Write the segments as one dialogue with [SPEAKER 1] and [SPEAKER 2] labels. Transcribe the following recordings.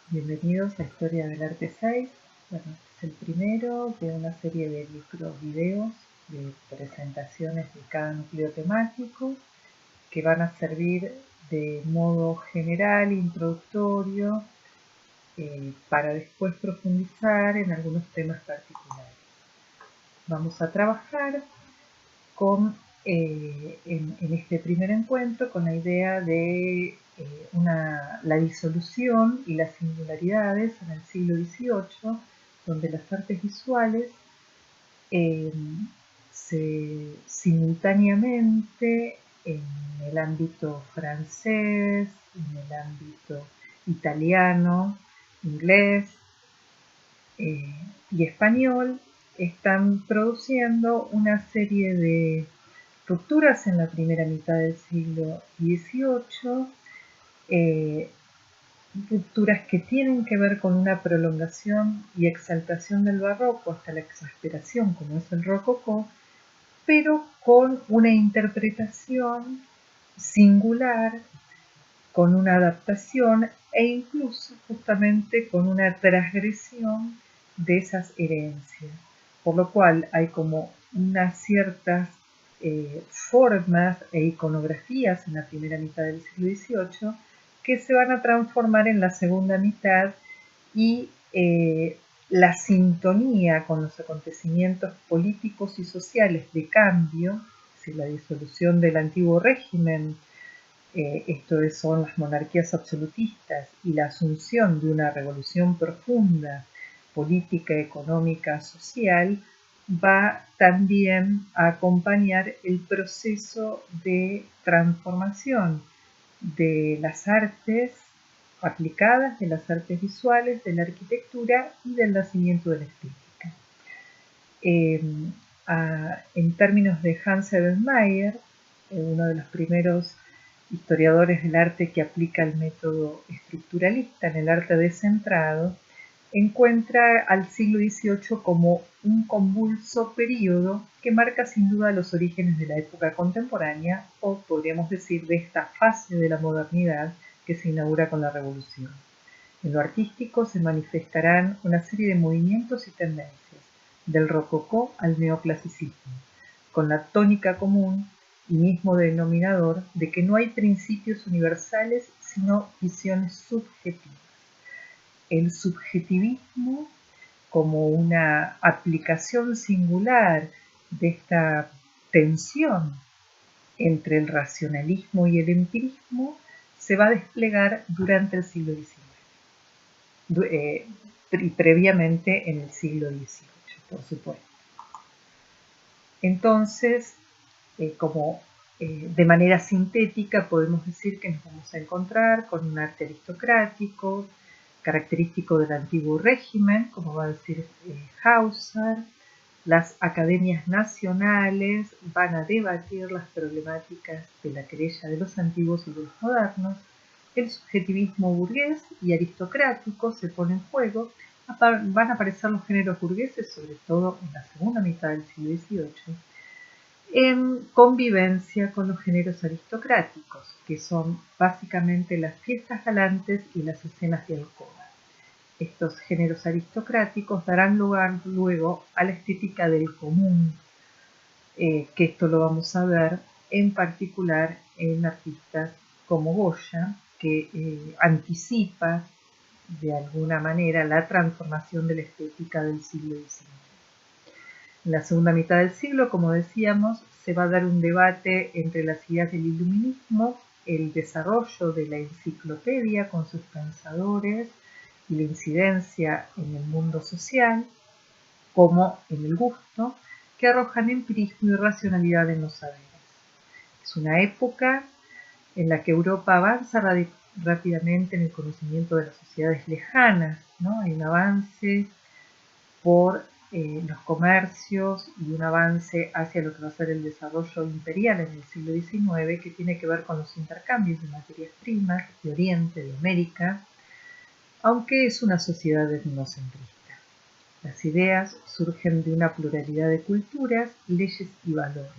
[SPEAKER 1] Bienvenidos a Historia del Arte 6. Bueno, este es el primero de una serie de videos de presentaciones de cada núcleo temático que van a servir de modo general, introductorio, para después profundizar en algunos temas particulares. Vamos a trabajar en este primer encuentro con la idea de la disolución y las singularidades en el siglo XVIII, donde las artes visuales simultáneamente en el ámbito francés, en el ámbito italiano, inglés y español, están produciendo una serie de rupturas en la primera mitad del siglo XVIII, rupturas que tienen que ver con una prolongación y exaltación del barroco hasta la exasperación, como es el rococó, pero con una interpretación singular, con una adaptación e incluso justamente con una transgresión de esas herencias, por lo cual hay como unas ciertas formas e iconografías en la primera mitad del siglo XVIII que se van a transformar en la segunda mitad y la sintonía con los acontecimientos políticos y sociales de cambio, la disolución del antiguo régimen, esto son las monarquías absolutistas, y la asunción de una revolución profunda, política, económica, social, va también a acompañar el proceso de transformación de las artes aplicadas, de las artes visuales, de la arquitectura y del nacimiento de la estética. En términos de Hans Edelmeier, uno de los primeros historiadores del arte que aplica el método estructuralista en el arte descentrado, encuentra al siglo XVIII como un convulso periodo que marca sin duda los orígenes de la época contemporánea, o podríamos decir de esta fase de la modernidad que se inaugura con la Revolución. En lo artístico se manifestarán una serie de movimientos y tendencias, del rococó al neoclasicismo, con la tónica común y mismo denominador de que no hay principios universales sino visiones subjetivas. El subjetivismo, como una aplicación singular de esta tensión entre el racionalismo y el empirismo, se va a desplegar durante el siglo XIX y previamente en el siglo XVIII, por supuesto. Entonces, de manera sintética podemos decir que nos vamos a encontrar con un arte aristocrático, característico del antiguo régimen, como va a decir Hauser. Las academias nacionales van a debatir las problemáticas de la querella de los antiguos y de los modernos. El subjetivismo burgués y aristocrático se pone en juego. Van a aparecer los géneros burgueses, sobre todo en la segunda mitad del siglo XVIII, en convivencia con los géneros aristocráticos, que son básicamente las fiestas galantes y las escenas de alcoba. Estos géneros aristocráticos darán lugar luego a la estética del común, que esto lo vamos a ver en particular en artistas como Goya, que anticipa de alguna manera la transformación de la estética del siglo XIX. En la segunda mitad del siglo, como decíamos, se va a dar un debate entre las ideas del iluminismo, el desarrollo de la enciclopedia con sus pensadores y la incidencia en el mundo social, como en el gusto, que arrojan empirismo y racionalidad en los saberes. Es una época en la que Europa avanza rápidamente en el conocimiento de las sociedades lejanas, ¿no? Hay un avance por los comercios y un avance hacia lo que va a ser el desarrollo imperial en el siglo XIX, que tiene que ver con los intercambios de materias primas de Oriente, de América, aunque es una sociedad etnocentrista. Las ideas surgen de una pluralidad de culturas, leyes y valores.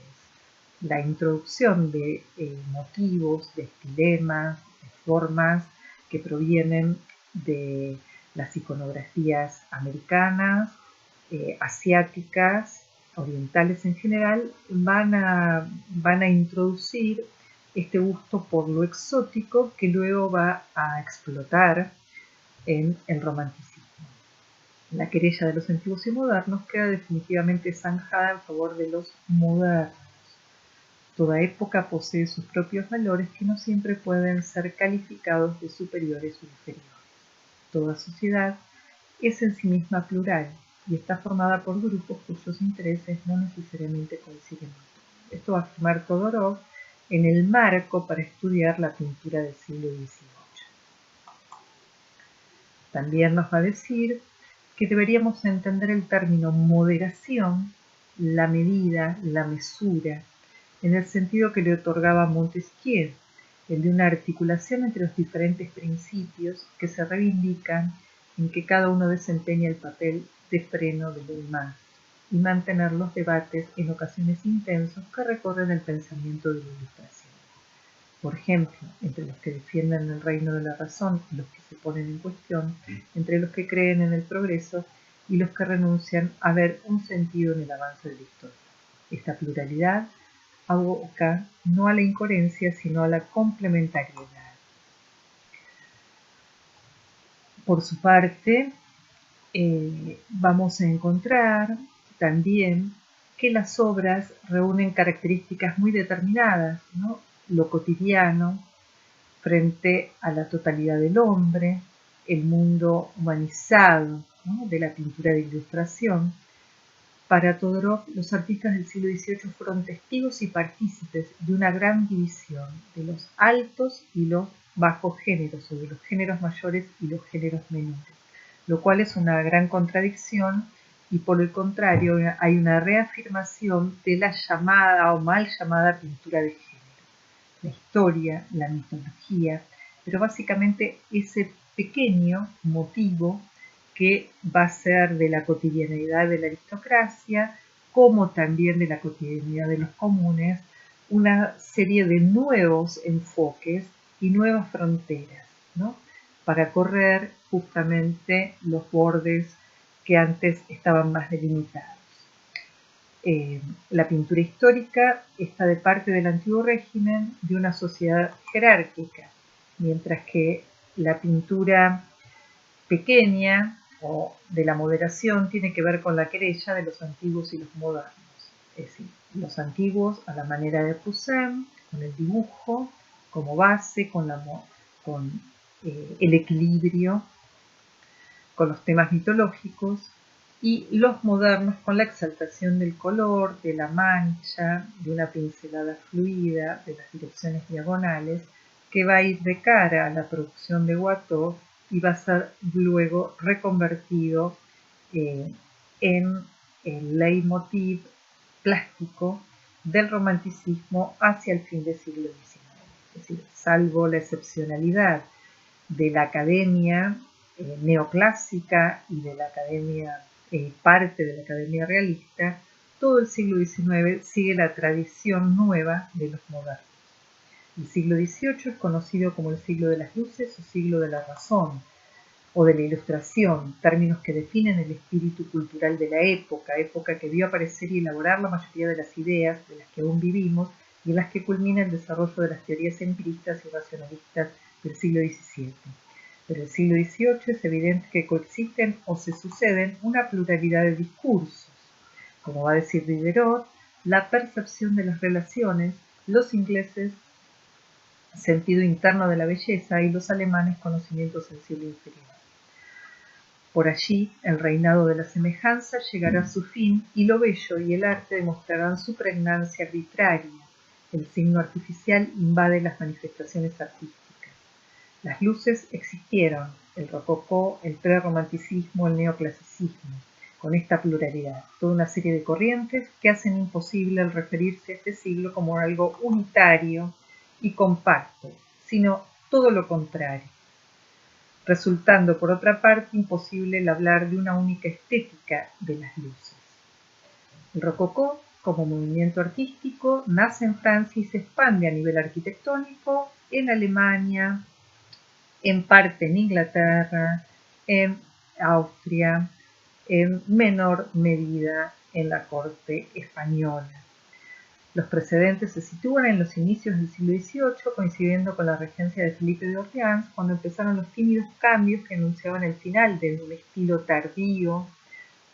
[SPEAKER 1] La introducción de motivos, de estilemas, de formas que provienen de las iconografías americanas, asiáticas, orientales en general, van a introducir este gusto por lo exótico que luego va a explotar en el romanticismo. La querella de los antiguos y modernos queda definitivamente zanjada en favor de los modernos. Toda época posee sus propios valores que no siempre pueden ser calificados de superiores o inferiores. Toda sociedad es en sí misma plural y está formada por grupos cuyos intereses no necesariamente coinciden. Esto va a afirmar Todorov en el marco para estudiar la pintura del siglo XVIII. También nos va a decir que deberíamos entender el término moderación, la medida, la mesura, en el sentido que le otorgaba Montesquieu, el de una articulación entre los diferentes principios que se reivindican en que cada uno desempeña el papel de freno de lo demás y mantener los debates en ocasiones intensos que recorren el pensamiento de la Ilustración. Por ejemplo, entre los que defienden el reino de la razón y los que se ponen en cuestión, entre los que creen en el progreso y los que renuncian a ver un sentido en el avance de la historia. Esta pluralidad aboca no a la incoherencia, sino a la complementariedad. Por su parte, vamos a encontrar también que las obras reúnen características muy determinadas, ¿no? Lo cotidiano frente a la totalidad del hombre, el mundo humanizado, ¿no?, de la pintura de Ilustración. Para Todorov, los artistas del siglo XVIII fueron testigos y partícipes de una gran división de los altos y los bajos géneros, o de los géneros mayores y los géneros menores, lo cual es una gran contradicción, y por el contrario hay una reafirmación de la llamada o mal llamada pintura de género. La historia, la mitología, pero básicamente ese pequeño motivo que va a ser de la cotidianidad de la aristocracia, como también de la cotidianidad de los comunes, una serie de nuevos enfoques y nuevas fronteras, ¿no?, para correr justamente los bordes que antes estaban más delimitados. La pintura histórica está de parte del antiguo régimen de una sociedad jerárquica, mientras que la pintura pequeña o de la moderación tiene que ver con la querella de los antiguos y los modernos. Es decir, los antiguos a la manera de Poussin, con el dibujo como base, con el equilibrio, con los temas mitológicos, y los modernos con la exaltación del color, de la mancha, de una pincelada fluida, de las direcciones diagonales, que va a ir de cara a la producción de Watteau y va a ser luego reconvertido en el leitmotiv plástico del romanticismo hacia el fin del siglo XIX. Es decir, salvo la excepcionalidad de la academia neoclásica y de la academia, parte de la academia realista, todo el siglo XIX sigue la tradición nueva de los modernos. El siglo XVIII es conocido como el siglo de las luces o siglo de la razón, o de la Ilustración, términos que definen el espíritu cultural de la época que vio aparecer y elaborar la mayoría de las ideas de las que aún vivimos y en las que culmina el desarrollo de las teorías empiristas y racionalistas del siglo XVII. Pero el siglo XVIII es evidente que coexisten o se suceden una pluralidad de discursos. Como va a decir Diderot, la percepción de las relaciones, los ingleses, sentido interno de la belleza, y los alemanes, conocimiento sensible inferior. Por allí, el reinado de la semejanza llegará a su fin y lo bello y el arte demostrarán su pregnancia arbitraria. El signo artificial invade las manifestaciones artísticas. Las luces existieron, el rococó, el prerromanticismo, el neoclasicismo, con esta pluralidad, toda una serie de corrientes que hacen imposible el referirse a este siglo como algo unitario y compacto, sino todo lo contrario, resultando por otra parte imposible el hablar de una única estética de las luces. El rococó, como movimiento artístico, nace en Francia y se expande a nivel arquitectónico en Alemania, en parte en Inglaterra, en Austria, en menor medida en la corte española. Los precedentes se sitúan en los inicios del siglo XVIII, coincidiendo con la regencia de Felipe de Orleans, cuando empezaron los tímidos cambios que anunciaban el final de un estilo tardío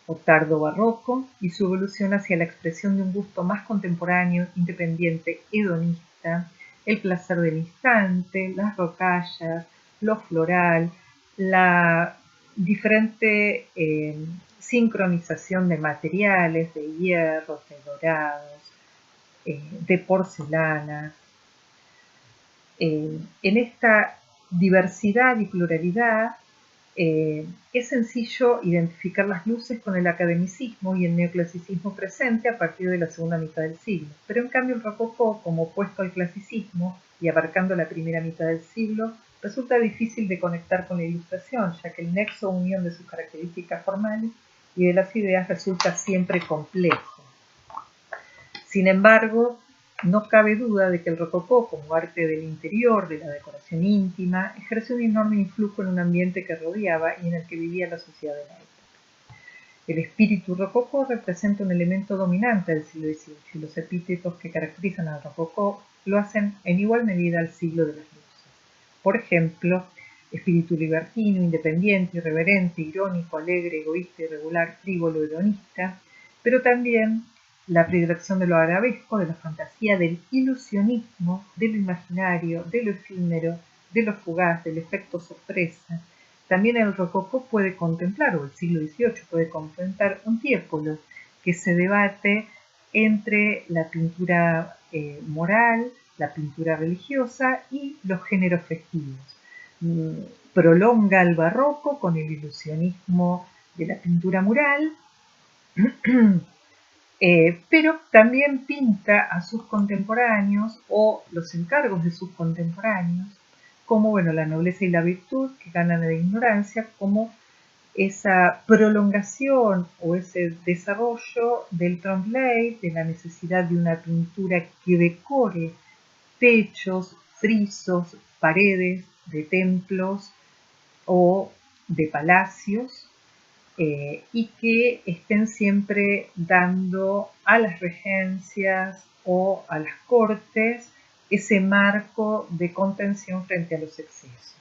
[SPEAKER 1] o tardo barroco y su evolución hacia la expresión de un gusto más contemporáneo, independiente, hedonista, el placer del instante, las rocallas, lo floral, la diferente sincronización de materiales, de hierros, de dorados, de porcelana. En esta diversidad y pluralidad es sencillo identificar las luces con el academicismo y el neoclasicismo presente a partir de la segunda mitad del siglo. Pero en cambio el rococó, como opuesto al clasicismo y abarcando la primera mitad del siglo, resulta difícil de conectar con la Ilustración, ya que el nexo unión de sus características formales y de las ideas resulta siempre complejo. Sin embargo, no cabe duda de que el rococó, como arte del interior, de la decoración íntima, ejerció un enorme influjo en un ambiente que rodeaba y en el que vivía la sociedad de la época. El espíritu rococó representa un elemento dominante del siglo XVIII y los epítetos que caracterizan al rococó lo hacen en igual medida al siglo de las luces. Por ejemplo, espíritu libertino, independiente, irreverente, irónico, alegre, egoísta, irregular, frívolo, hedonista, pero también la predilección de lo arabesco, de la fantasía, del ilusionismo, de lo imaginario, de lo efímero, de lo fugaz, del efecto sorpresa. También el rococó puede contemplar, o el siglo XVIII puede contemplar un tiepolo que se debate entre la pintura moral, la pintura religiosa y los géneros festivos. Prolonga el barroco con el ilusionismo de la pintura mural, pero también pinta a sus contemporáneos o los encargos de sus contemporáneos como bueno, la nobleza y la virtud que ganan de ignorancia, como esa prolongación o ese desarrollo del trompe-l'œil, de la necesidad de una pintura que decore techos, frisos, paredes de templos o de palacios, y que estén siempre dando a las regencias o a las cortes ese marco de contención frente a los excesos,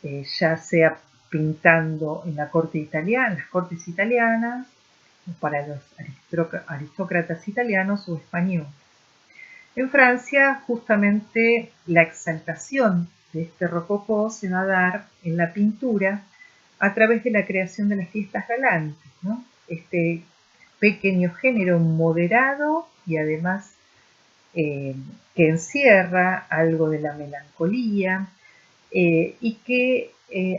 [SPEAKER 1] ya sea pintando en la corte italiana, en las cortes italianas, para los aristócratas italianos o españoles. En Francia, justamente la exaltación de este rococó se va a dar en la pintura a través de la creación de las fiestas galantes, ¿no? Este pequeño género moderado y además que encierra algo de la melancolía y que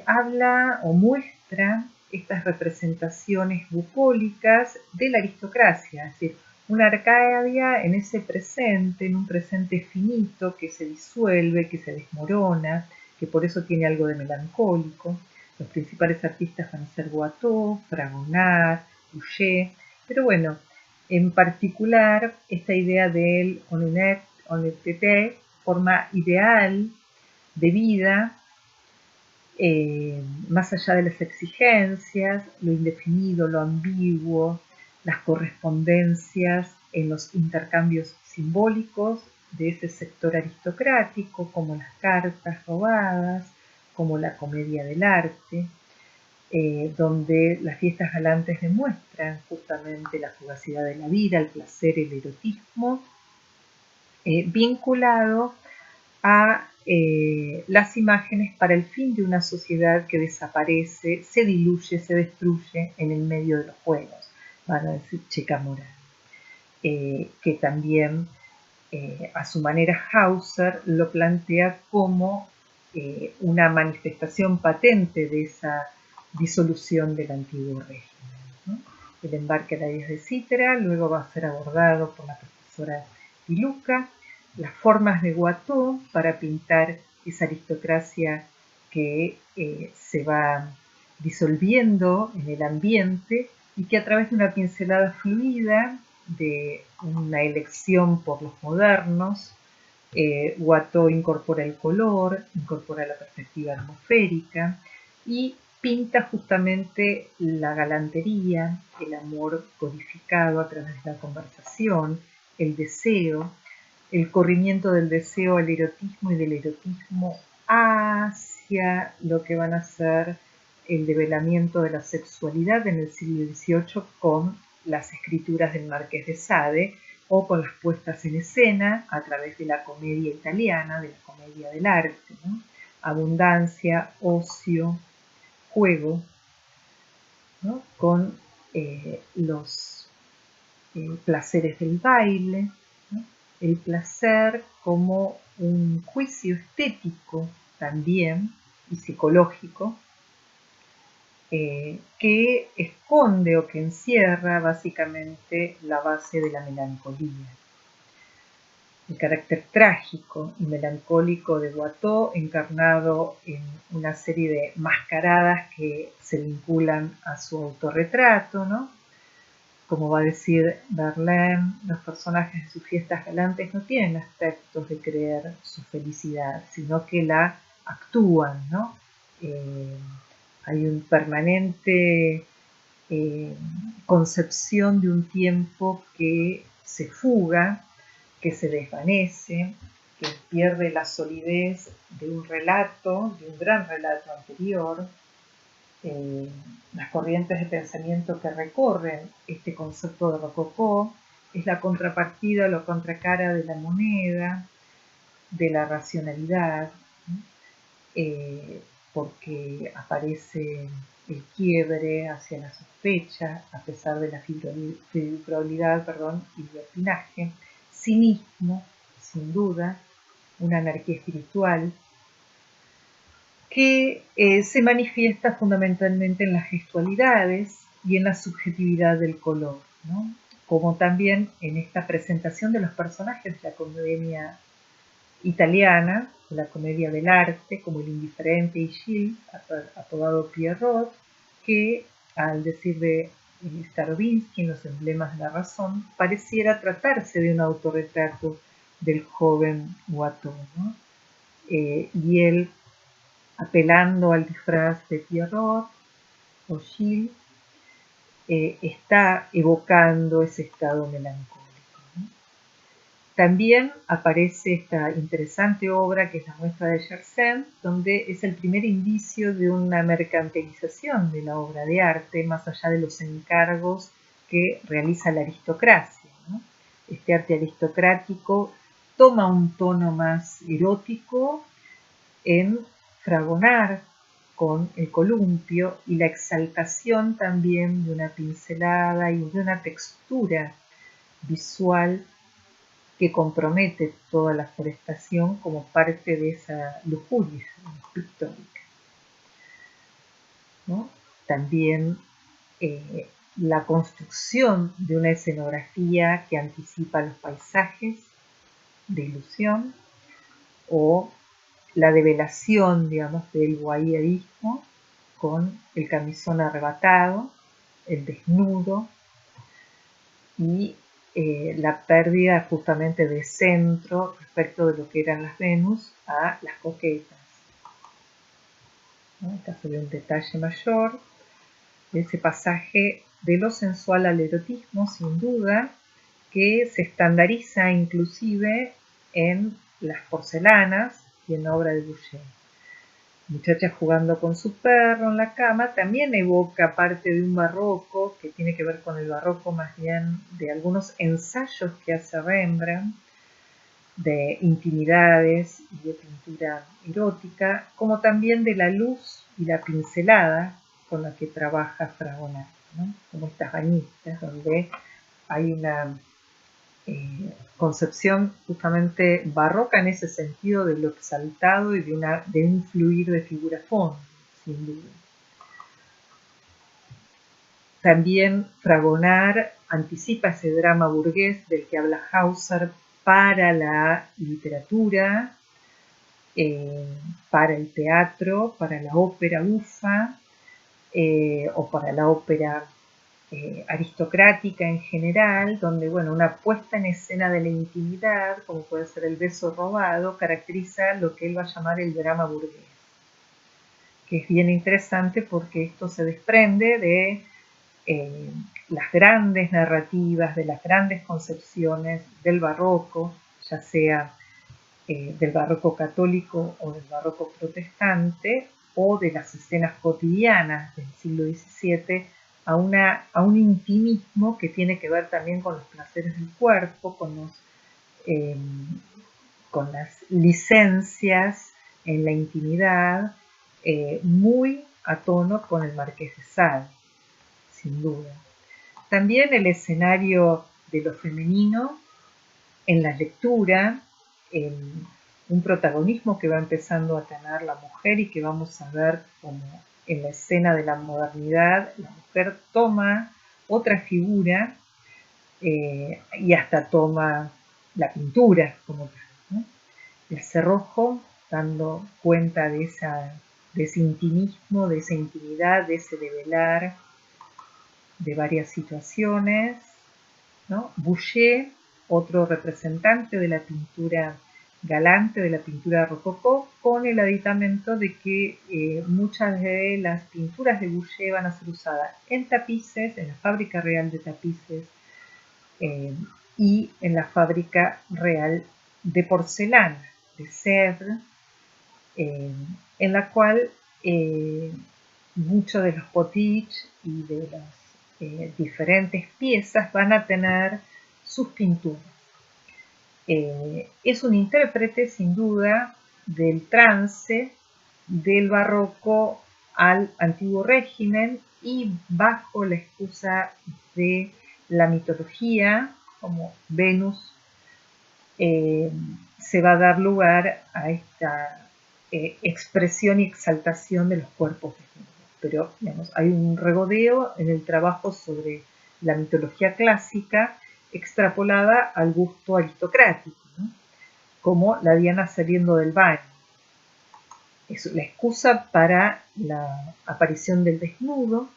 [SPEAKER 1] habla o muestra estas representaciones bucólicas de la aristocracia, es decir, una Arcadia en ese presente, en un presente finito que se disuelve, que se desmorona, que por eso tiene algo de melancólico. Los principales artistas van a ser Watteau, Fragonard, Boucher, pero bueno, en particular esta idea del honnêteté, forma ideal de vida, más allá de las exigencias, lo indefinido, lo ambiguo, las correspondencias en los intercambios simbólicos de ese sector aristocrático, como las cartas robadas, como la comedia del arte, donde las fiestas galantes demuestran justamente la fugacidad de la vida, el placer, el erotismo, vinculado a las imágenes para el fin de una sociedad que desaparece, se diluye, se destruye en el medio de los juegos, van a decir Checa Moral, que también a su manera Hauser lo plantea como una manifestación patente de esa disolución del antiguo régimen, ¿no? El embarque a la isla de Cítera luego va a ser abordado por la profesora Di Luca, las formas de Watteau para pintar esa aristocracia que se va disolviendo en el ambiente y que a través de una pincelada fluida, de una elección por los modernos, Watteau incorpora el color, incorpora la perspectiva atmosférica y pinta justamente la galantería, el amor codificado a través de la conversación, el deseo, el corrimiento del deseo al erotismo y del erotismo hacia lo que van a ser el develamiento de la sexualidad en el siglo XVIII con las escrituras del Marqués de Sade o con las puestas en escena a través de la comedia italiana, de la comedia del arte, ¿no? Abundancia, ocio, juego, ¿no? Con los placeres del baile, ¿no? El placer como un juicio estético también y psicológico que esconde o que encierra básicamente la base de la melancolía. El carácter trágico y melancólico de Watteau, encarnado en una serie de mascaradas que se vinculan a su autorretrato, ¿no? Como va a decir Verlaine, los personajes de sus fiestas galantes no tienen aspectos de creer su felicidad, sino que la actúan, ¿no? Hay un permanente concepción de un tiempo que se fuga, que se desvanece, que pierde la solidez de un relato, de un gran relato anterior. Las corrientes de pensamiento que recorren este concepto de rococó es la contrapartida o la contracara de la moneda, de la racionalidad, porque aparece el quiebre hacia la sospecha, a pesar de la fibrabilidad y el libertinaje, cinismo, sin duda, una anarquía espiritual, que se manifiesta fundamentalmente en las gestualidades y en la subjetividad del color, ¿no? Como también en esta presentación de los personajes de la comedia italiana, la comedia del arte, como el indiferente y Gilles, apodado Pierrot, que, al decir de Stravinsky en Los emblemas de la razón, pareciera tratarse de un autorretrato del joven Watteau, ¿no? Y él, apelando al disfraz de Pierrot o Gilles, está evocando ese estado melancólico. También aparece esta interesante obra que es la muestra de Gersaint, donde es el primer indicio de una mercantilización de la obra de arte, más allá de los encargos que realiza la aristocracia, ¿no? Este arte aristocrático toma un tono más erótico en Fragonard con el columpio y la exaltación también de una pincelada y de una textura visual que compromete toda la forestación como parte de esa lujuria pictórica, ¿no? También la construcción de una escenografía que anticipa los paisajes de ilusión o la develación, digamos, del voyeurismo con el camisón arrebatado, el desnudo y la pérdida justamente de centro respecto de lo que eran las Venus a las coquetas, ¿no? Acá se ve un detalle mayor de ese pasaje de lo sensual al erotismo, sin duda, que se estandariza inclusive en las porcelanas y en la obra de Boucher. Muchacha jugando con su perro en la cama también evoca parte de un barroco que tiene que ver con el barroco más bien de algunos ensayos que hace Rembrandt de intimidades y de pintura erótica, como también de la luz y la pincelada con la que trabaja Fragonard, ¿no? Como estas bañistas donde hay una concepción justamente barroca en ese sentido de lo exaltado y de un fluir de figura fondo, sin duda. También Fragonard anticipa ese drama burgués del que habla Hauser para la literatura, para el teatro, para la ópera bufa o para la ópera aristocrática en general, donde bueno, una puesta en escena de la intimidad, como puede ser el beso robado, caracteriza lo que él va a llamar el drama burgués, que es bien interesante porque esto se desprende de las grandes narrativas, de las grandes concepciones del barroco, ya sea del barroco católico o del barroco protestante, o de las escenas cotidianas del siglo XVII, a un intimismo que tiene que ver también con los placeres del cuerpo, con las licencias en la intimidad, muy a tono con el Marqués de Sade, sin duda. También el escenario de lo femenino en la lectura, un protagonismo que va empezando a tener la mujer y que vamos a ver como en la escena de la modernidad, la mujer toma otra figura y hasta toma la pintura como tal, ¿no? El cerrojo dando cuenta de ese intimismo, de esa intimidad, de ese develar de varias situaciones, ¿no? Boucher, otro representante de la pintura galante, de la pintura rococó, con el aditamento de que muchas de las pinturas de Boucher van a ser usadas en tapices, en la fábrica real de tapices y en la fábrica real de porcelana de Sèvres, en la cual muchos de los potiches y de las diferentes piezas van a tener sus pinturas. Es un intérprete sin duda del trance del barroco al antiguo régimen y bajo la excusa de la mitología, como Venus, se va a dar lugar a esta expresión y exaltación de los cuerpos desnudos. Pero digamos, hay un regodeo en el trabajo sobre la mitología clásica extrapolada al gusto aristocrático, ¿no? Como la Diana saliendo del baño. Es la excusa para la aparición del desnudo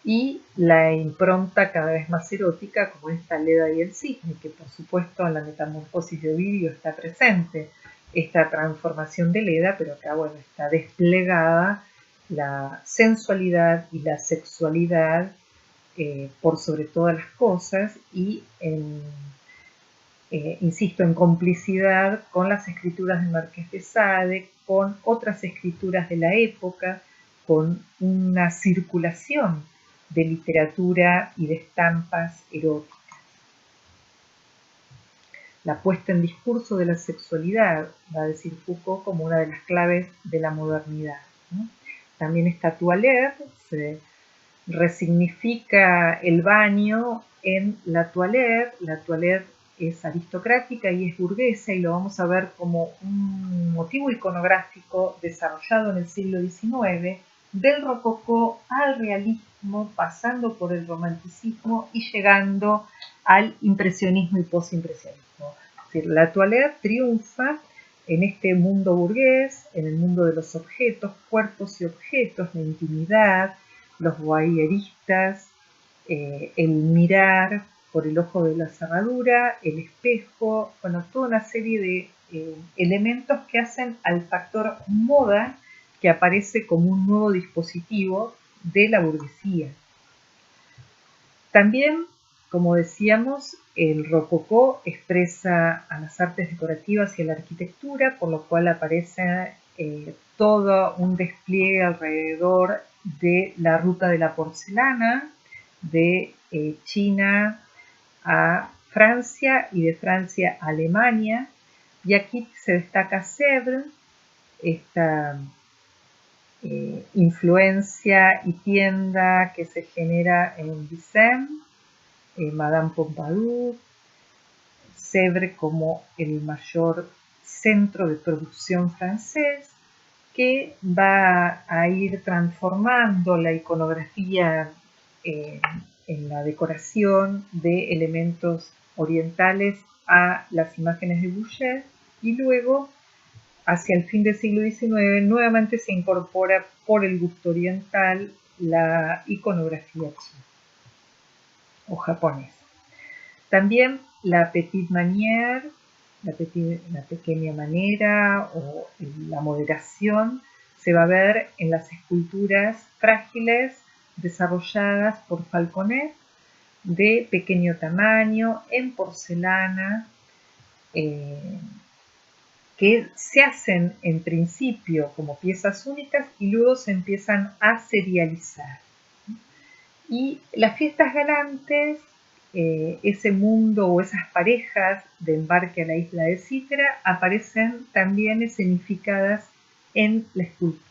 [SPEAKER 1] y la impronta cada vez más erótica, como esta Leda y el cisne, que por supuesto en la metamorfosis de Ovidio está presente esta transformación de Leda, pero acá bueno, está desplegada la sensualidad y la sexualidad por sobre todas las cosas y insisto, en complicidad con las escrituras del Marqués de Sade, con otras escrituras de la época, con una circulación de literatura y de estampas eróticas. La puesta en discurso de la sexualidad, va a decir Foucault, como una de las claves de la modernidad, ¿no? También está toilette, se resignifica el baño en la toilette. La toilette es aristocrática y es burguesa y lo vamos a ver como un motivo iconográfico desarrollado en el siglo XIX, del rococó al realismo, pasando por el romanticismo y llegando al impresionismo y postimpresionismo. Es decir, la toilette triunfa en este mundo burgués, en el mundo de los objetos, cuerpos y objetos, la intimidad, los voyeristas, el mirar por el ojo de la cerradura, el espejo, bueno, toda una serie de elementos que hacen al factor moda que aparece como un nuevo dispositivo de la burguesía. También, como decíamos, el rococó expresa a las artes decorativas y a la arquitectura, por lo cual aparece todo un despliegue alrededor de la ruta de la porcelana, de China a Francia y de Francia a Alemania. Y aquí se destaca Sèvres, esta influencia y tienda que se genera en Vicente, Madame Pompadour, Sèvres como el mayor centro de producción francés, que va a ir transformando la iconografía en la decoración de elementos orientales a las imágenes de Boucher, y luego hacia el fin del siglo XIX nuevamente se incorpora por el gusto oriental la iconografía china. o japonesa. También la petite manière, la pequeña manera o la moderación se va a ver en las esculturas frágiles desarrolladas por Falconet de pequeño tamaño en porcelana, que se hacen en principio como piezas únicas y luego se empiezan a serializar. Y las fiestas galantes, ese mundo o esas parejas de embarque a la isla de Citra aparecen también escenificadas en la escultura.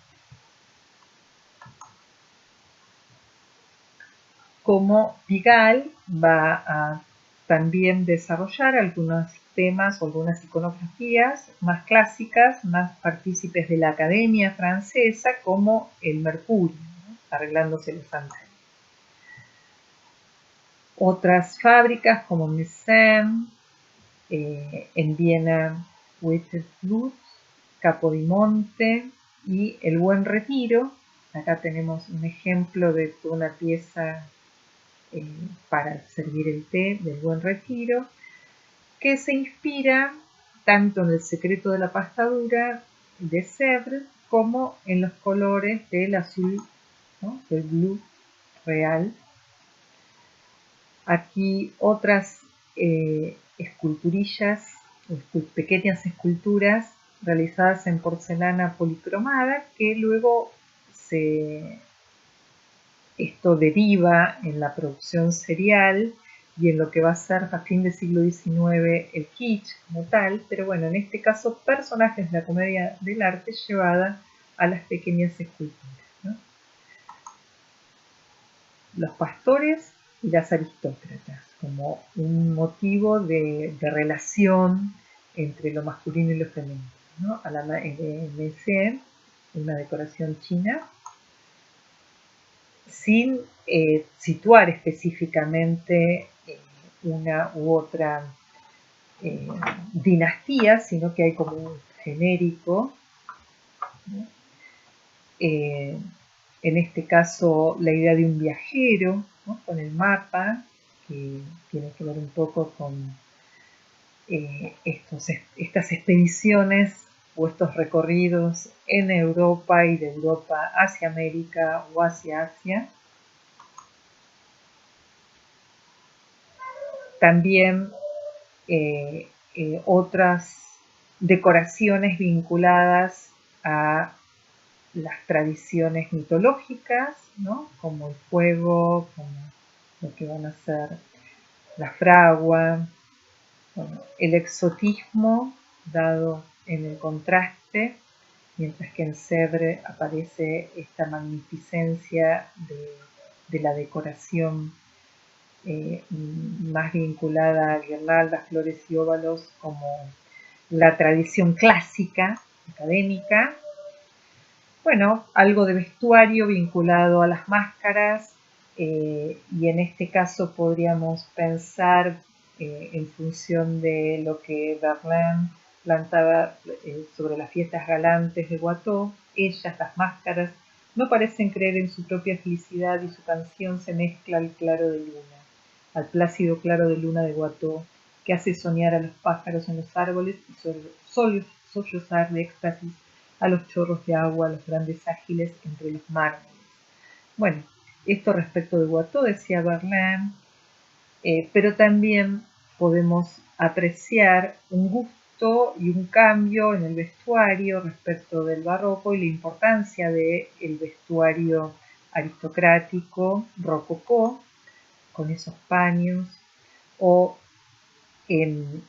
[SPEAKER 1] Como Pigalle va a también desarrollar algunos temas o algunas iconografías más clásicas, más partícipes de la Academia Francesa, como el Mercurio, ¿no? Arreglándose los sandalias. Otras fábricas como Meissen, en Viena, Wittersblut, Capodimonte y El Buen Retiro. Acá tenemos un ejemplo de una pieza para servir el té del Buen Retiro, que se inspira tanto en el secreto de la pastadura de Sèvres como en los colores del azul, ¿no? Del blue real. Aquí otras esculturillas, pequeñas esculturas realizadas en porcelana policromada, que luego esto deriva en la producción serial y en lo que va a ser a fin del siglo XIX el kitsch como tal, pero bueno, en este caso personajes de la comedia del arte llevada a las pequeñas esculturas, ¿no? Los pastores y las aristócratas, como un motivo de relación entre lo masculino y lo femenino, ¿no? A la Messier, una decoración china, sin situar específicamente una u otra dinastía, sino que hay como un genérico, ¿no? En este caso la idea de un viajero, ¿no? Con el mapa, que tiene que ver un poco con estas expediciones o estos recorridos en Europa y de Europa hacia América o hacia Asia. También otras decoraciones vinculadas a las tradiciones mitológicas, ¿no? Como el fuego, como lo que van a ser la fragua, bueno, el exotismo dado en el contraste, mientras que en Sèvres aparece esta magnificencia de la decoración más vinculada a guirnaldas, flores y óvalos, como la tradición clásica, académica. Bueno, algo de vestuario vinculado a las máscaras, y en este caso podríamos pensar en función de lo que Verlaine plantaba sobre las fiestas galantes de Watteau. Ellas, las máscaras, no parecen creer en su propia felicidad y su canción se mezcla al claro de luna, al plácido claro de luna de Watteau, que hace soñar a los pájaros en los árboles y sollozar de éxtasis a los chorros de agua, a los grandes ágiles entre los mármoles. Bueno, esto respecto de Watteau, decía Verlaine, pero también podemos apreciar un gusto y un cambio en el vestuario respecto del barroco y la importancia del vestuario aristocrático rococó, con esos paños, o en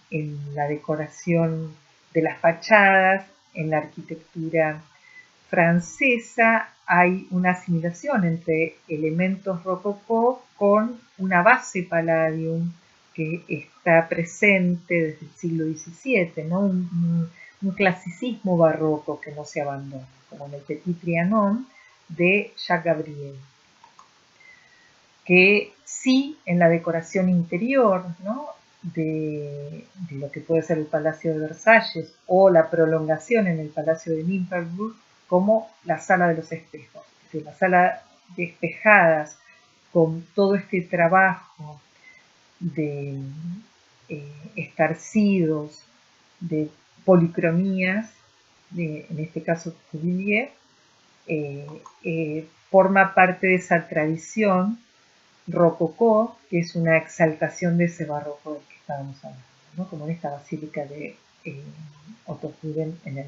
[SPEAKER 1] la decoración de las fachadas, en la arquitectura francesa hay una asimilación entre elementos rococó con una base palladium que está presente desde el siglo XVII, ¿no? Un clasicismo barroco que no se abandona, como en el Petit Trianon de Jacques Gabriel, que sí en la decoración interior, ¿no? de lo que puede ser el Palacio de Versalles o la prolongación en el Palacio de Nymphenburg, como la sala de los espejos, la sala de espejadas con todo este trabajo de estarcidos, de policromías, en este caso Cuvilliés, forma parte de esa tradición rococó, que es una exaltación de ese barroco del que estábamos hablando, ¿no? Como en esta basílica de Otto-Hugen en el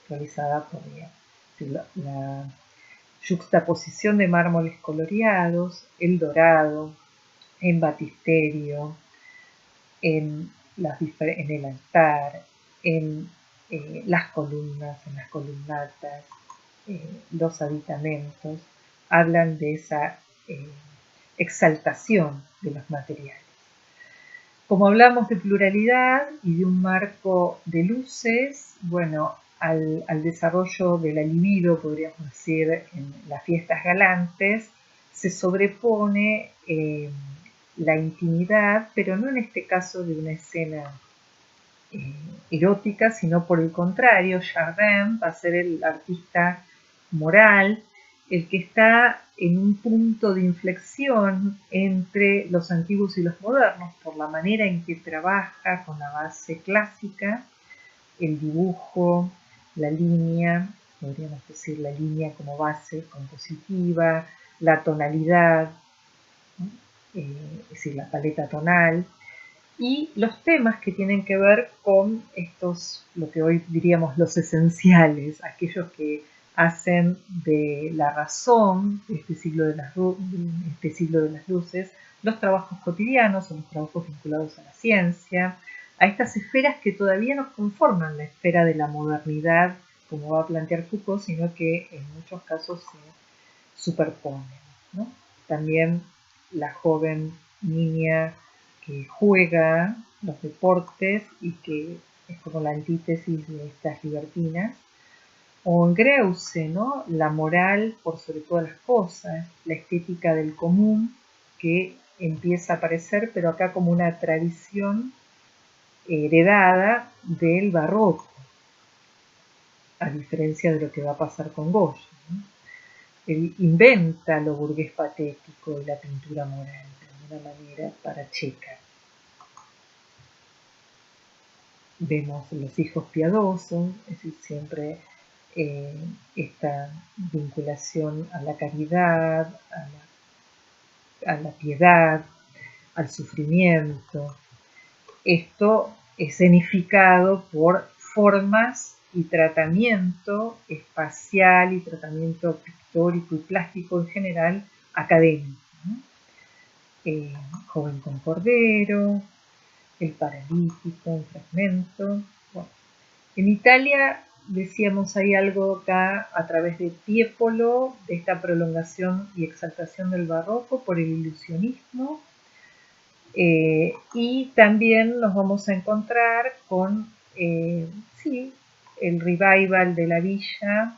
[SPEAKER 1] realizada por la yuxtaposición de mármoles coloreados, el dorado, en batisterio, en el altar, en las columnas, en las columnatas, los aditamentos, hablan de esa exaltación de los materiales. Como hablamos de pluralidad y de un marco de luces, bueno, al desarrollo de la libido, podríamos decir, en las fiestas galantes, se sobrepone la intimidad, pero no en este caso de una escena erótica, sino por el contrario, Chardin va a ser el artista moral, el que está en un punto de inflexión entre los antiguos y los modernos, por la manera en que trabaja con la base clásica, el dibujo, la línea, podríamos decir la línea como base compositiva, la tonalidad, es decir, la paleta tonal, y los temas que tienen que ver con estos, lo que hoy diríamos los esenciales, aquellos que hacen de la razón de este siglo de las luces, los trabajos cotidianos o los trabajos vinculados a la ciencia, a estas esferas que todavía no conforman la esfera de la modernidad, como va a plantear Foucault, sino que en muchos casos se superponen, ¿no? También la joven niña que juega los deportes y que es como la antítesis de estas libertinas, o en Greuze, ¿no? La moral por sobre todas las cosas, la estética del común que empieza a aparecer, pero acá como una tradición heredada del barroco, a diferencia de lo que va a pasar con Goya, ¿no? Él inventa lo burgués patético y la pintura moral, de alguna manera, para Checa. Vemos los hijos piadosos, es decir, siempre esta vinculación a la caridad, a la piedad, al sufrimiento. Esto escenificado por formas y tratamiento espacial y tratamiento pictórico y plástico en general académico, ¿no? Joven con cordero, el paralítico, un fragmento. Bueno, en Italia decíamos hay algo acá a través de Tiepolo, de esta prolongación y exaltación del barroco por el ilusionismo, y también nos vamos a encontrar con sí, el revival de la villa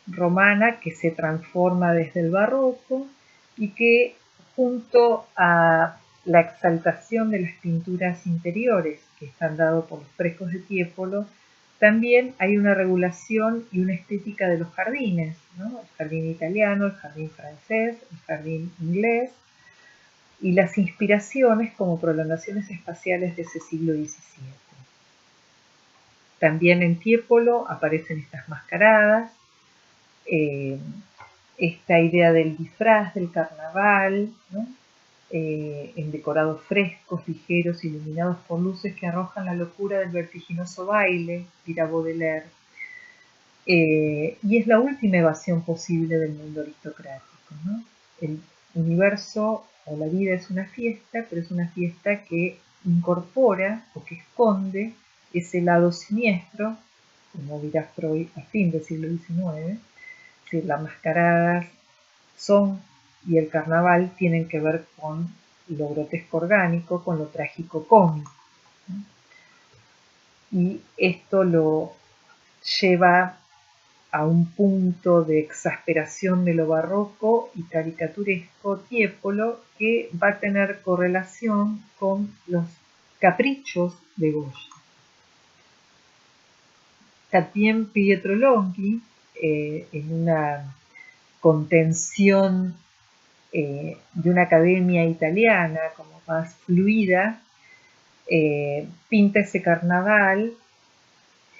[SPEAKER 1] romana que se transforma desde el barroco y que junto a la exaltación de las pinturas interiores que están dados por los frescos de Tiepolo, también hay una regulación y una estética de los jardines, ¿no? El jardín italiano, el jardín francés, el jardín inglés, y las inspiraciones como prolongaciones espaciales de ese siglo XVII. También en Tiepolo aparecen estas mascaradas, esta idea del disfraz del carnaval, ¿no? En decorados frescos, ligeros, iluminados por luces que arrojan la locura del vertiginoso baile, dirá Baudelaire. Y es la última evasión posible del mundo aristocrático, ¿no? El universo o la vida es una fiesta, pero es una fiesta que incorpora o que esconde ese lado siniestro, como dirá Freud a fin del siglo XIX. Es decir, las mascaradas son y el carnaval tienen que ver con lo grotesco orgánico, con lo trágico cómico, ¿no? Y esto lo lleva a un punto de exasperación de lo barroco y caricaturesco Tiepolo que va a tener correlación con los caprichos de Goya. También Pietro Longhi, en una contención de una academia italiana, como más fluida, pinta ese carnaval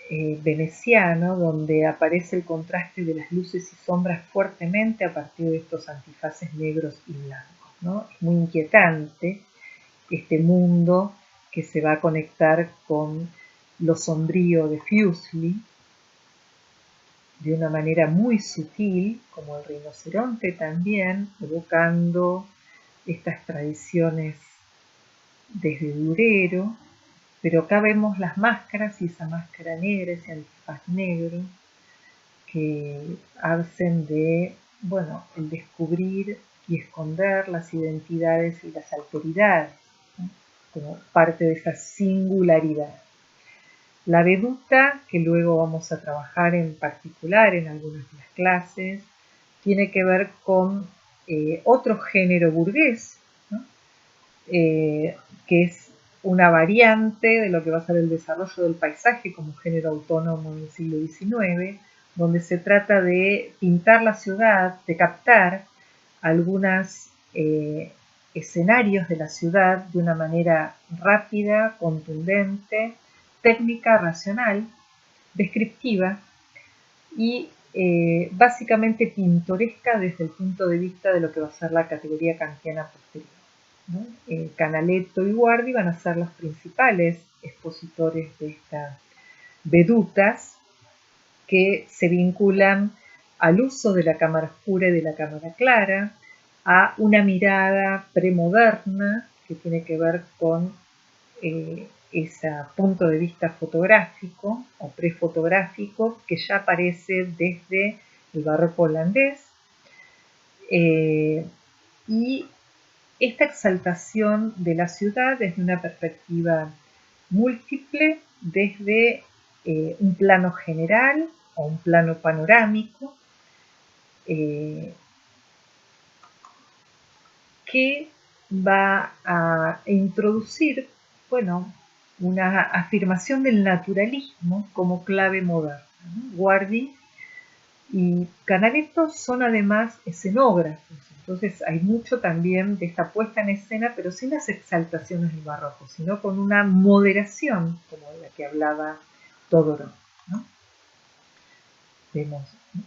[SPEAKER 1] veneciano, donde aparece el contraste de las luces y sombras fuertemente a partir de estos antifaces negros y blancos, ¿no? Es muy inquietante este mundo que se va a conectar con lo sombrío de Fuseli de una manera muy sutil, como el rinoceronte también, evocando estas tradiciones desde Durero, pero acá vemos las máscaras y esa máscara negra, ese antifaz negro, que hacen de, bueno, el descubrir y esconder las identidades y las alteridades, ¿no? Como parte de esa singularidad. La veduta, que luego vamos a trabajar en particular en algunas de las clases, tiene que ver con otro género burgués, ¿no? Que es una variante de lo que va a ser el desarrollo del paisaje como género autónomo en el siglo XIX, donde se trata de pintar la ciudad, de captar algunos escenarios de la ciudad de una manera rápida, contundente, técnica, racional, descriptiva y básicamente pintoresca desde el punto de vista de lo que va a ser la categoría kantiana posterior, ¿no? Canaletto y Guardi van a ser los principales expositores de estas vedutas que se vinculan al uso de la cámara oscura y de la cámara clara, a una mirada premoderna que tiene que ver con ese punto de vista fotográfico o prefotográfico que ya aparece desde el barroco holandés, y esta exaltación de la ciudad desde una perspectiva múltiple, desde un plano general o un plano panorámico, que va a introducir, bueno, una afirmación del naturalismo como clave moderna, ¿no? Guardi y Canaletto son además escenógrafos, entonces hay mucho también de esta puesta en escena, pero sin las exaltaciones del barroco, sino con una moderación, como de la que hablaba Todorov, ¿no? Vemos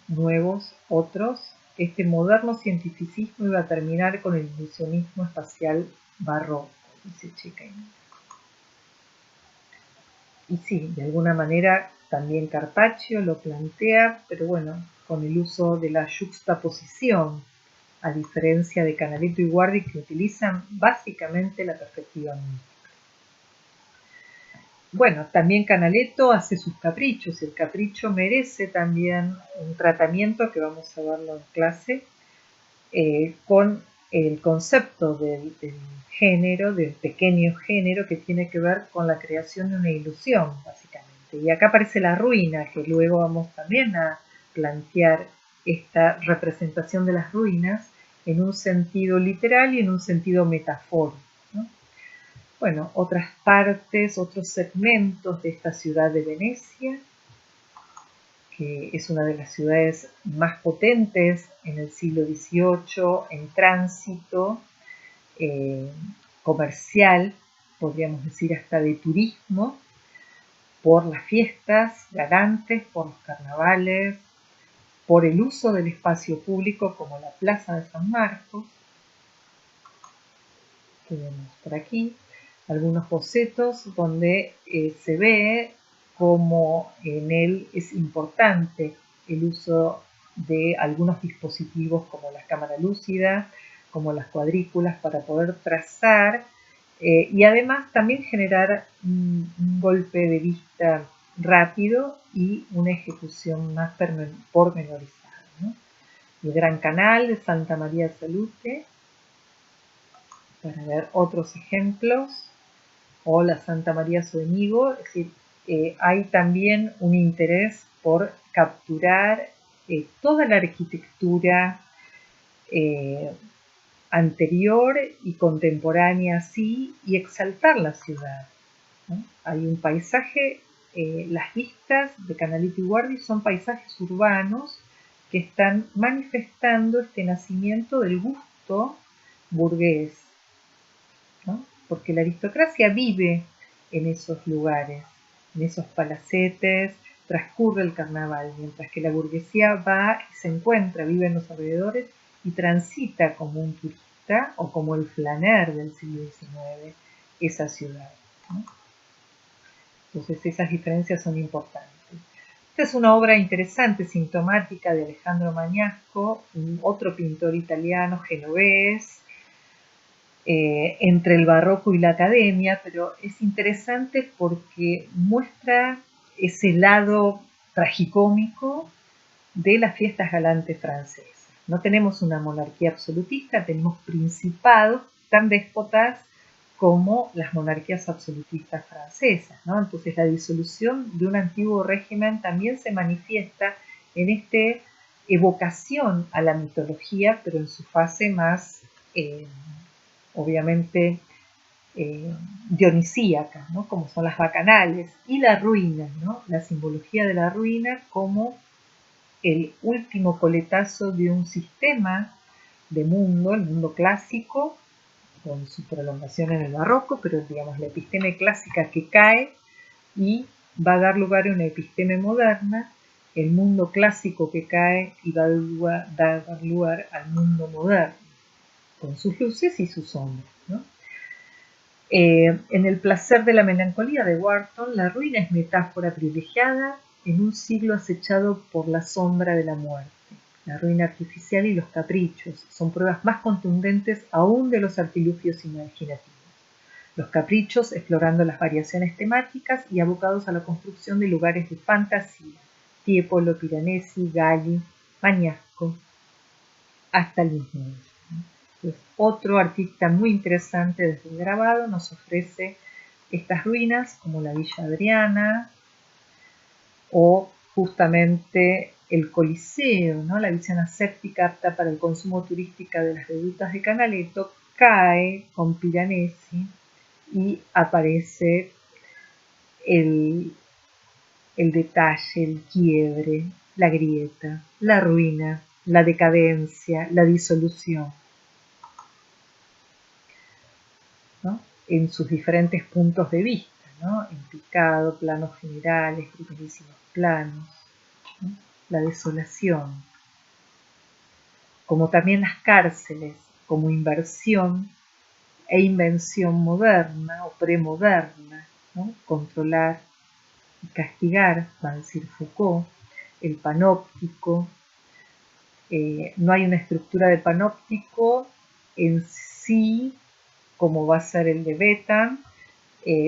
[SPEAKER 1] nuevos, otros. Este moderno cientificismo iba a terminar con el ilusionismo espacial barroco, dice Checa. Y sí, de alguna manera también Carpaccio lo plantea, pero bueno, con el uso de la yuxtaposición, a diferencia de Canaletto y Guardi, que utilizan básicamente la perspectiva múltiple. Bueno, también Canaletto hace sus caprichos, y el capricho merece también un tratamiento que vamos a verlo en clase, con el concepto del género, del pequeño género, que tiene que ver con la creación de una ilusión, básicamente. Y acá aparece la ruina, que luego vamos también a plantear esta representación de las ruinas en un sentido literal y en un sentido metafórico, ¿no? Bueno, otras partes, otros segmentos de esta ciudad de Venecia, que es una de las ciudades más potentes en el siglo XVIII, en tránsito comercial, podríamos decir hasta de turismo, por las fiestas galantes, por los carnavales, por el uso del espacio público como la Plaza de San Marcos, que vemos por aquí, algunos bocetos donde se ve como en él es importante el uso de algunos dispositivos como la cámara lúcida, como las cuadrículas para poder trazar y además también generar un golpe de vista rápido y una ejecución más pormenorizada, ¿no? El Gran Canal de Santa María Salute, para ver otros ejemplos, o la Santa María Soenigo, es decir, hay también un interés por capturar toda la arquitectura anterior y contemporánea así, y exaltar la ciudad, ¿no? Hay un paisaje, las vistas de Canaletto y Guardi son paisajes urbanos que están manifestando este nacimiento del gusto gusto burgués, ¿no? Porque la aristocracia vive en esos lugares, en esos palacetes, transcurre el carnaval, mientras que la burguesía va y se encuentra, vive en los alrededores y transita como un turista o como el flaner del siglo XIX esa ciudad, ¿no? Entonces esas diferencias son importantes. Esta es una obra interesante, sintomática de Alejandro Magnasco, otro pintor italiano, genovés, entre el barroco y la academia, pero es interesante porque muestra ese lado tragicómico de las fiestas galantes francesas. No tenemos una monarquía absolutista, tenemos principados tan déspotas como las monarquías absolutistas francesas, ¿no? Entonces la disolución de un antiguo régimen también se manifiesta en esta evocación a la mitología, pero en su fase más, obviamente, dionisíaca, ¿no? Como son las bacanales, y la ruina, ¿no? La simbología de la ruina como el último coletazo de un sistema de mundo, el mundo clásico, con su prolongación en el barroco, pero digamos la episteme clásica que cae y va a dar lugar a una episteme moderna, el mundo clásico que cae y va a dar lugar al mundo moderno, con sus luces y sus sombras, ¿no? En el placer de la melancolía de Warton, la ruina es metáfora privilegiada en un siglo acechado por la sombra de la muerte. La ruina artificial y los caprichos son pruebas más contundentes aún de los artilugios imaginativos. Los caprichos explorando las variaciones temáticas y abocados a la construcción de lugares de fantasía. Tiepolo, Piranesi, Galli, Magnasco, hasta el mismo. Entonces, otro artista muy interesante desde el grabado nos ofrece estas ruinas como la Villa Adriana o justamente el Coliseo, ¿no? La visión aséptica apta para el consumo turístico de las vedutas de Canaletto cae con Piranesi y aparece el detalle, el quiebre, la grieta, la ruina, la decadencia, la disolución, ¿no? En sus diferentes puntos de vista, ¿no? En picado, planos generales, primerísimos planos, ¿no? La desolación, como también las cárceles, como inversión e invención moderna o premoderna, ¿no? Controlar y castigar, va a decir Foucault, el panóptico. No hay una estructura de panóptico en sí, como va a ser el de Betan,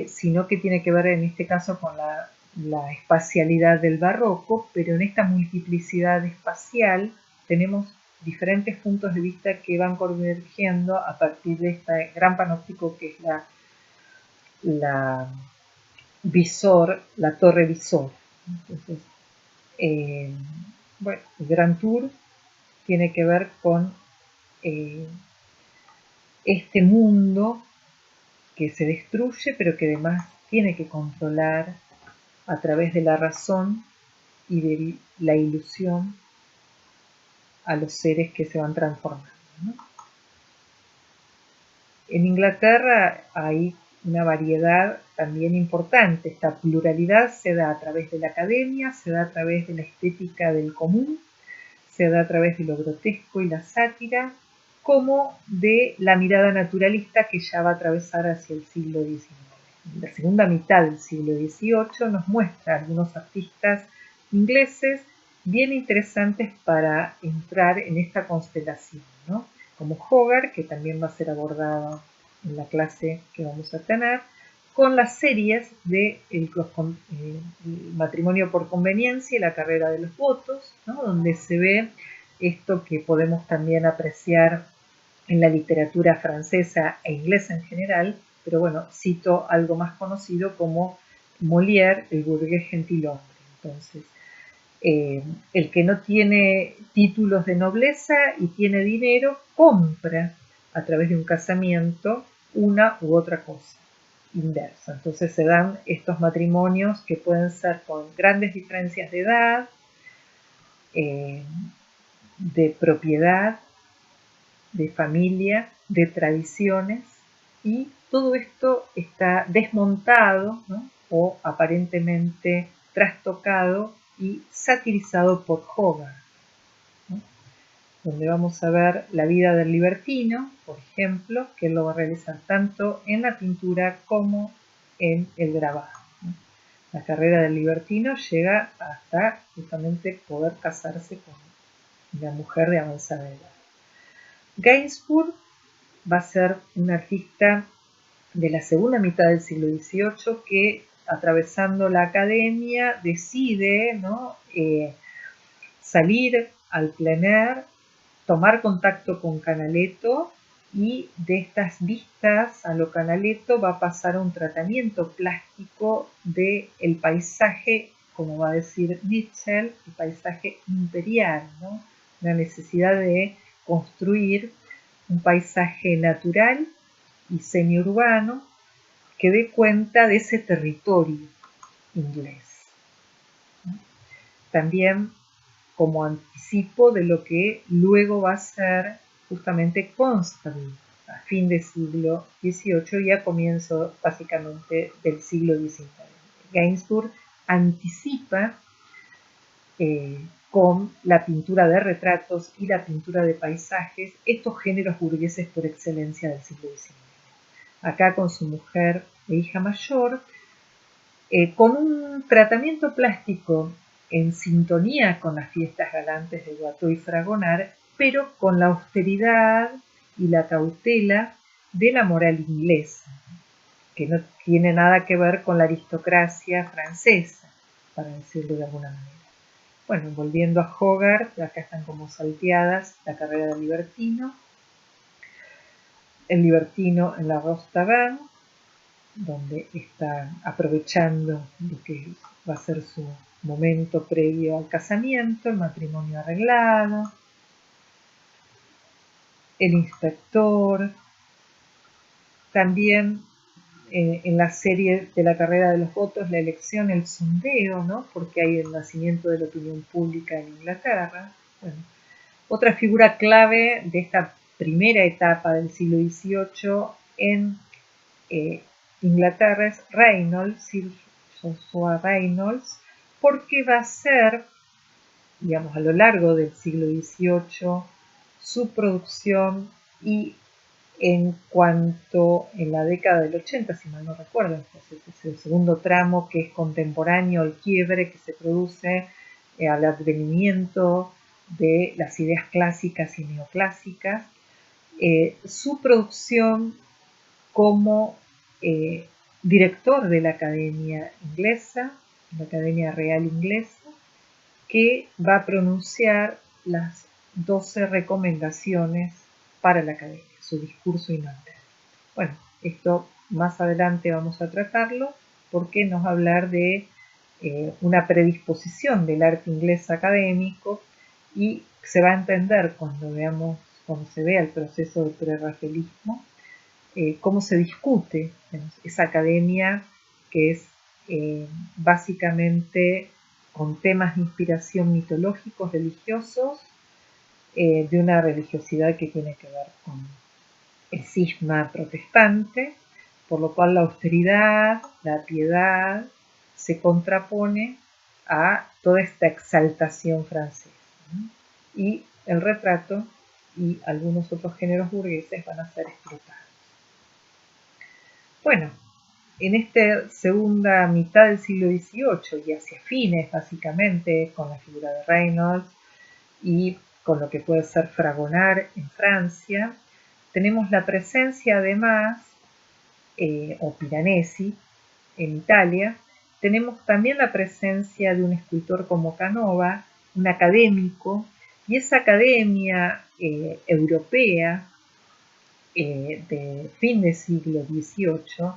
[SPEAKER 1] sino que tiene que ver en este caso con la espacialidad del barroco, pero en esta multiplicidad espacial tenemos diferentes puntos de vista que van convergiendo a partir de este gran panóptico que es la visor, la torre visor. Entonces, bueno, el Gran Tour tiene que ver con este mundo que se destruye, pero que además tiene que controlar a través de la razón y de la ilusión a los seres que se van transformando, ¿no? En Inglaterra hay una variedad también importante. Esta pluralidad se da a través de la academia, se da a través de la estética del común, se da a través de lo grotesco y la sátira, como de la mirada naturalista que ya va a atravesar hacia el siglo XIX. La segunda mitad del siglo XVIII nos muestra algunos artistas ingleses bien interesantes para entrar en esta constelación, ¿no? Como Hogarth, que también va a ser abordado en la clase que vamos a tener, con las series de el matrimonio por conveniencia y la carrera de los votos, ¿no? Donde se ve esto que podemos también apreciar en la literatura francesa e inglesa en general, pero bueno, cito algo más conocido como Molière, el burgués gentilhombre. Entonces, el que no tiene títulos de nobleza y tiene dinero, compra a través de un casamiento una u otra cosa inversa. Entonces se dan estos matrimonios que pueden ser con grandes diferencias de edad, de propiedad, de familia, de tradiciones, y todo esto está desmontado, ¿no? O aparentemente trastocado y satirizado por Hogarth, ¿no? Donde vamos a ver la vida del libertino, por ejemplo, que él lo va a realizar tanto en la pintura como en el grabado, ¿no? La carrera del libertino llega hasta justamente poder casarse con una mujer de avanzada edad. Gainsbourg va a ser un artista de la segunda mitad del siglo XVIII que, atravesando la academia, decide, ¿no? Salir al plein air, tomar contacto con Canaletto, y de estas vistas a lo Canaletto va a pasar a un tratamiento plástico del paisaje, como va a decir Mitchell, el paisaje imperial, ¿no? La necesidad de construir un paisaje natural y semiurbano que dé cuenta de ese territorio inglés. También como anticipo de lo que luego va a ser justamente Constable a fin del siglo XVIII y a comienzo básicamente del siglo XIX. Gainsbourg anticipa con la pintura de retratos y la pintura de paisajes estos géneros burgueses por excelencia del siglo XIX. Acá con su mujer e hija mayor, con un tratamiento plástico en sintonía con las fiestas galantes de Watteau y Fragonard, pero con la austeridad y la cautela de la moral inglesa, que no tiene nada que ver con la aristocracia francesa, para decirlo de alguna manera. Bueno, volviendo a Hogarth, acá están como salteadas la carrera del libertino, el libertino en la Rose Taverne, donde está aprovechando lo que va a ser su momento previo al casamiento, el matrimonio arreglado, el inspector, también en la serie de la carrera de los votos, la elección, el sondeo, ¿no? Porque hay el nacimiento de la opinión pública en Inglaterra. Bueno, otra figura clave de esta primera etapa del siglo XVIII en Inglaterra es Reynolds, Sir Joshua Reynolds, porque va a ser, digamos, a lo largo del siglo XVIII, su producción, y en cuanto en la década del 80, si mal no recuerdo, entonces es el segundo tramo que es contemporáneo al quiebre que se produce al advenimiento de las ideas clásicas y neoclásicas, su producción como director de la Academia Inglesa, la Academia Real Inglesa, que va a pronunciar las 12 recomendaciones para la Academia, su discurso inaugural. Bueno, esto más adelante vamos a tratarlo porque nos va a hablar de una predisposición del arte inglés académico, y se va a entender cuando se vea el proceso del prerrafaelismo, cómo se discute esa academia que es básicamente con temas de inspiración mitológicos, religiosos, de una religiosidad que tiene que ver con el cisma protestante, por lo cual la austeridad, la piedad, se contrapone a toda esta exaltación francesa, ¿no? Y el retrato y algunos otros géneros burgueses van a ser explotados. Bueno, en esta segunda mitad del siglo XVIII y hacia fines, básicamente, con la figura de Reynolds y con lo que puede ser Fragonard en Francia, tenemos la presencia además, o Piranesi en Italia, tenemos también la presencia de un escultor como Canova, un académico, y esa academia europea de fin del siglo XVIII,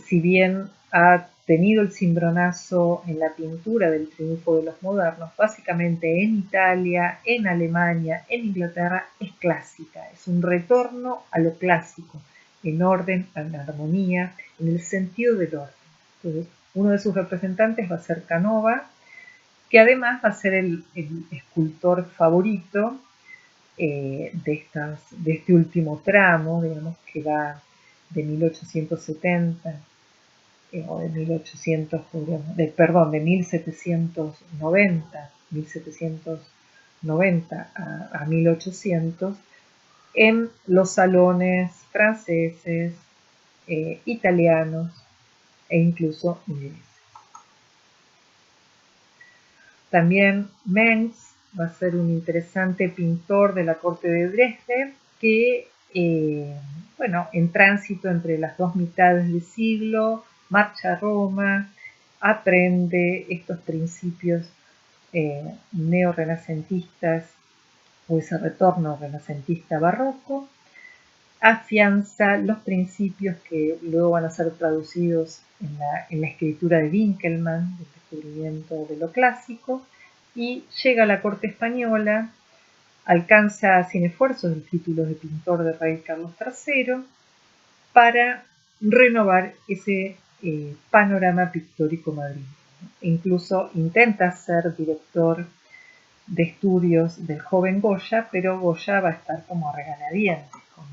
[SPEAKER 1] si bien ha tenido el cimbronazo en la pintura del triunfo de los modernos, básicamente en Italia, en Alemania, en Inglaterra, es clásica, es un retorno a lo clásico, en orden, en armonía, en el sentido del orden. Entonces, uno de sus representantes va a ser Canova, que además va a ser el escultor favorito de este último tramo, digamos, que va de 1870 o de 1790, 1790 a 1800, en los salones franceses, italianos e incluso ingleses. También Mengs va a ser un interesante pintor de la corte de Dresde que, bueno, en tránsito entre las dos mitades del siglo, marcha a Roma, aprende estos principios neorrenacentistas o ese retorno renacentista barroco, afianza los principios que luego van a ser traducidos en la escritura de Winckelmann, el descubrimiento de lo clásico, y llega a la corte española, alcanza sin esfuerzo el título de pintor de rey Carlos III para renovar ese panorama pictórico madrileño. Incluso intenta ser director de estudios del joven Goya, pero Goya va a estar como a regañadientes con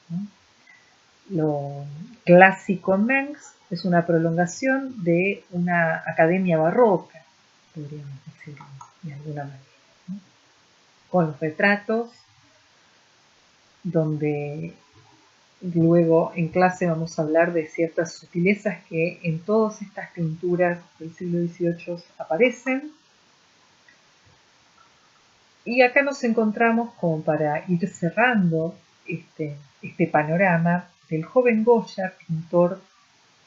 [SPEAKER 1] Mengs, ¿no? Lo clásico en Mengs es una prolongación de una academia barroca, podríamos decirlo de alguna manera, ¿no? Con los retratos, donde luego en clase vamos a hablar de ciertas sutilezas que en todas estas pinturas del siglo XVIII aparecen. Y acá nos encontramos como para ir cerrando este panorama del joven Goya, pintor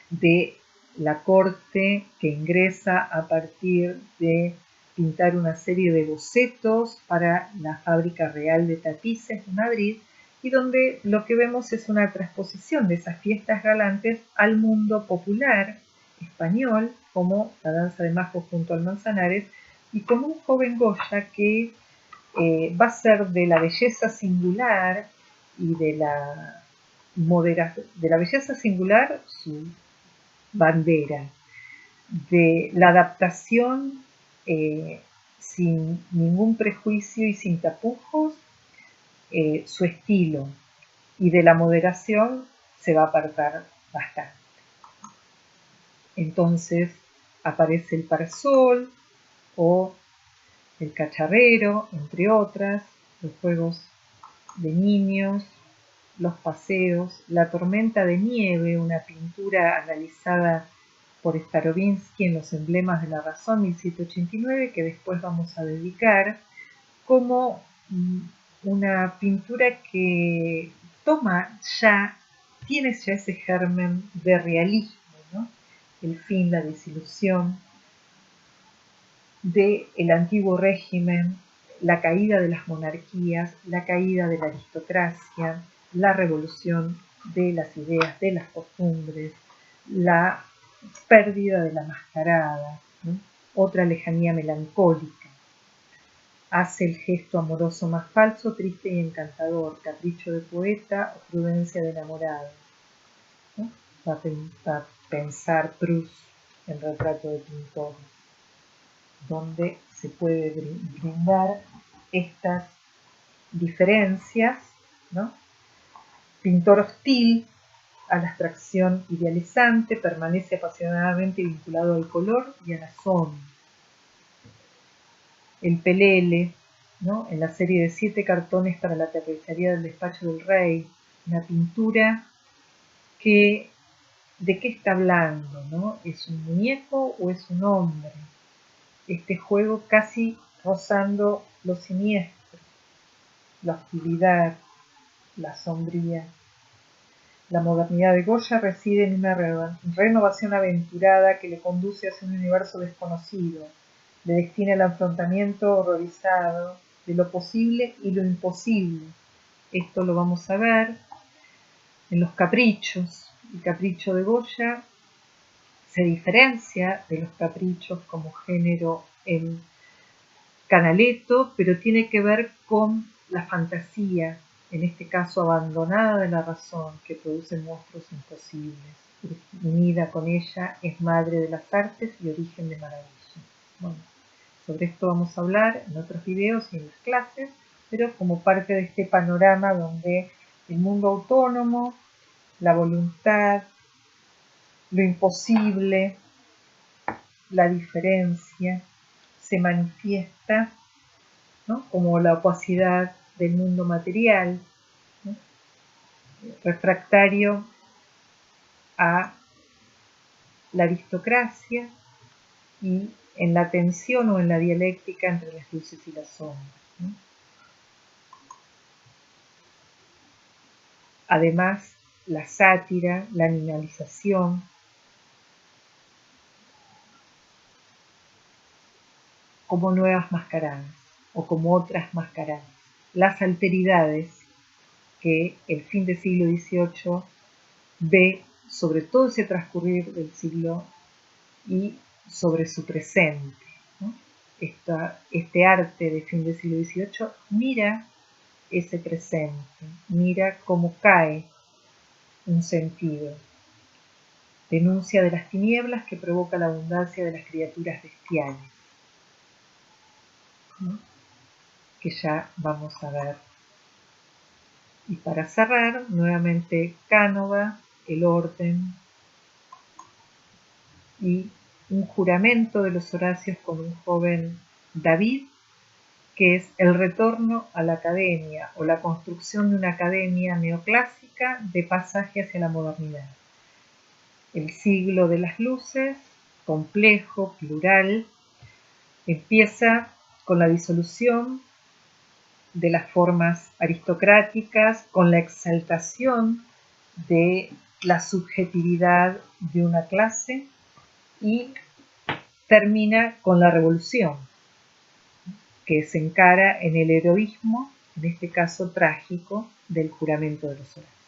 [SPEAKER 1] de la corte que ingresa a partir de pintar una serie de bocetos para la Fábrica Real de Tapices de Madrid, y donde lo que vemos es una transposición de esas fiestas galantes al mundo popular español, como la danza de Majo junto al Manzanares, y como un joven Goya que va a ser de la belleza singular y de la belleza singular su bandera, de la adaptación sin ningún prejuicio y sin tapujos, su estilo, y de la moderación se va a apartar bastante. Entonces aparece el parasol o el cacharrero, entre otras, los juegos de niños, los paseos, la tormenta de nieve, una pintura analizada por Starobinsky en Los emblemas de la razón, 1789, que después vamos a dedicar como una pintura que tiene ya ese germen de realismo, ¿no? El fin, la desilusión del antiguo régimen, la caída de las monarquías, la caída de la aristocracia, la revolución de las ideas, de las costumbres, la pérdida de la mascarada, ¿no? Otra lejanía melancólica. Hace el gesto amoroso más falso, triste y encantador, capricho de poeta o prudencia de enamorado, ¿no? Va a pensar Proust en Retrato de pintor, donde se puede brindar estas diferencias, ¿no? Pintor hostil a la abstracción idealizante, permanece apasionadamente vinculado al color y a la sombra. El pelele, ¿no? En la serie de 7 cartones para la tapicería del despacho del rey, una pintura que, ¿de qué está hablando, no? ¿Es un muñeco o es un hombre? Este juego casi rozando lo siniestro, la hostilidad, la sombría. La modernidad de Goya reside en una renovación aventurada que le conduce hacia un universo desconocido, le destina al enfrentamiento horrorizado de lo posible y lo imposible. Esto lo vamos a ver en los caprichos. El capricho de Goya se diferencia de los caprichos como género en Canaletto, pero tiene que ver con la fantasía, en este caso abandonada de la razón, que produce monstruos imposibles. Unida con ella es madre de las artes y origen de maravilla. Bueno, sobre esto vamos a hablar en otros videos y en las clases. pero como parte de este panorama donde el mundo autónomo, la voluntad, lo imposible, la diferencia, se manifiesta, ¿no?, como la opacidad del mundo material, ¿no?, refractario a la aristocracia y en la tensión o en la dialéctica entre las luces y las sombras, ¿no? Además, la sátira, la animalización, como nuevas mascaradas o como otras mascaradas, las alteridades que el fin del siglo XVIII ve sobre todo ese transcurrir del siglo y sobre su presente, ¿no? Este arte de fin del siglo XVIII mira ese presente, mira cómo cae un sentido, denuncia de las tinieblas que provoca la abundancia de las criaturas bestiales, ¿no?, que ya vamos a ver. Y para cerrar, nuevamente Cánova, el orden y un juramento de los Horacios con un joven David, que es el retorno a la academia o la construcción de una academia neoclásica de pasaje hacia la modernidad. El siglo de las luces, complejo, plural, empieza con la disolución de las formas aristocráticas, con la exaltación de la subjetividad de una clase y termina con la revolución, que se encara en el heroísmo, en este caso trágico, del juramento de los Horacios.